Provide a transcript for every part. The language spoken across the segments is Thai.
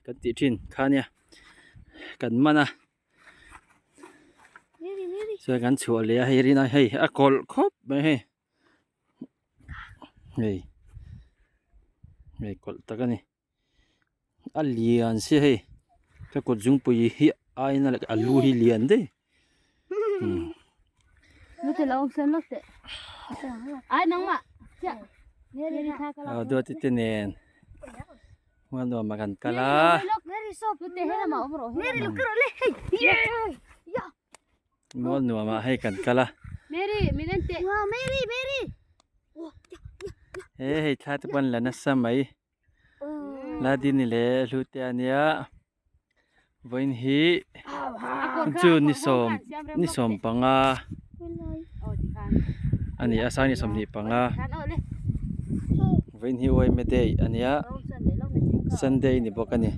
กันติทินค่าเนี่ยกันมานะช่วยกันชัวเลยให้รีน่าให้กอลครบไปให้เฮ้ยกอลตะกันนี่เลียนสิให้ถ้ากดจุงปุยฮินั่นแหละลูฮิเลียนเด้ลูกจะลองเส้นลูกเตะน้องมาจ้ะดูติเตเนนวันตัวมากันกะลาลูกเมรี่ซอฟลูกเตะให้ละมาอุโรเมรี่ลูกกระเลยวันตัวมาให้กันกะลาเมรี่มินันเตะว้าวเมรี่เฮ้ยถ้าทุกวันแล้วนะสมัยลาดินนี่แหละลูกเตะเนี่ยวันฮีจูนิสมปังอันนี้อาศัยนิสมนี่ปังวันฮีไว้ไม่ได้อันนี้ซันเดย์นี่บอกกันนี่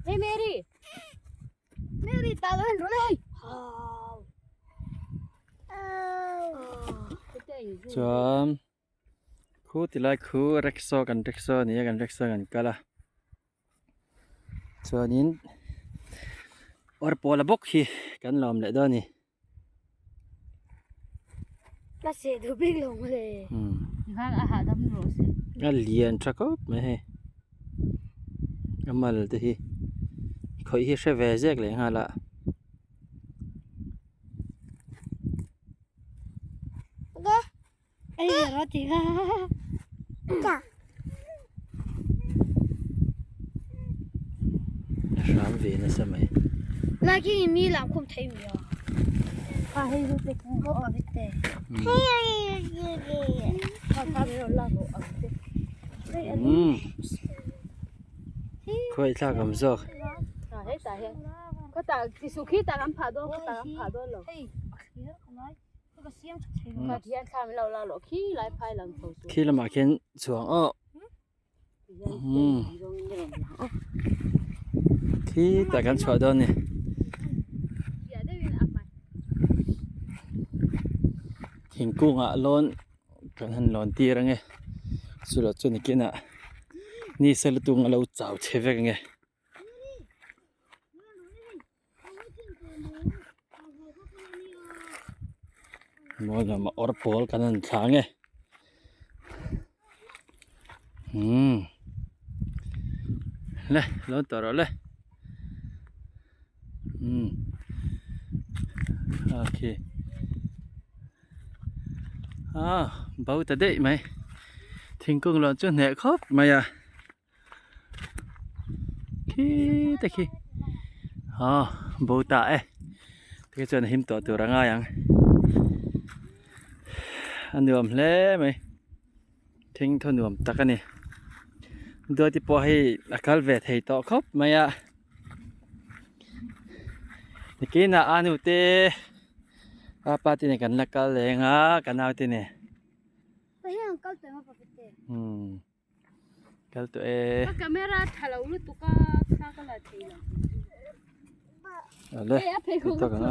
เฮ้ยเมรี่ตาเลยรู้เลยจอมคู่ที่ไล่คู่เร็กโซนี่กันเร็กโซกันกะละส่วนนี้อร์ปอลบุกฮีกันลอมเลยด้านี่น่าเสียดูบิ๊กลงเลยข้างอาหารดำโรสก็เลียนทรักอบไม่ให้ก็มาเลยที่เขาอีเชฟเวเซกเลยฮะละเอ้ยรถที่จ้ะสามวีนะสมัยแล้วที่มีหลังคมไทยอยู่อ่ะให้ดูเด็กเขาเอาไปเตะเฮ้ยเขาทำให้เราล่าเขาเอาไปเตะค่อยท่ากับซอกเฮ้ยตาเฮ้ยก็ตาที่สุขีตาลำผาด้วยก็ตาลำผาด้วยหรอก็เสียงก็ที่อันทำเราหรอขี้ไล่พายหลังเขาขี้ละมาเข็นสวงขี้แต่กันชอดอนนี่หิงกุ้งร้อนกันหันร้อนตีรังไงสุดจนกินนี่เสลตุงเราเจ้าเชฟกันไงมอนะมาออร์พอลกันนั่นช้างไงเลยร้อนต่อร้อนเลยโอเคเบาแต่เด็กไหมทิ้งกุ้งร้อนจนแหนครบไหมแต่ขี้เบาตาที่จะหิมตัวร่างยังอันเดิมเล่ไหมทิ้งทนวมตะกันนี่โดยที่พอให้อากาศเวทให้ต่อครบไหมนี่กินอานุเตapa tini kan nakal lenga kanau tini sayang kal tu apa pete kal tu kamera thalau lu tu ka sakala thila ale itu kan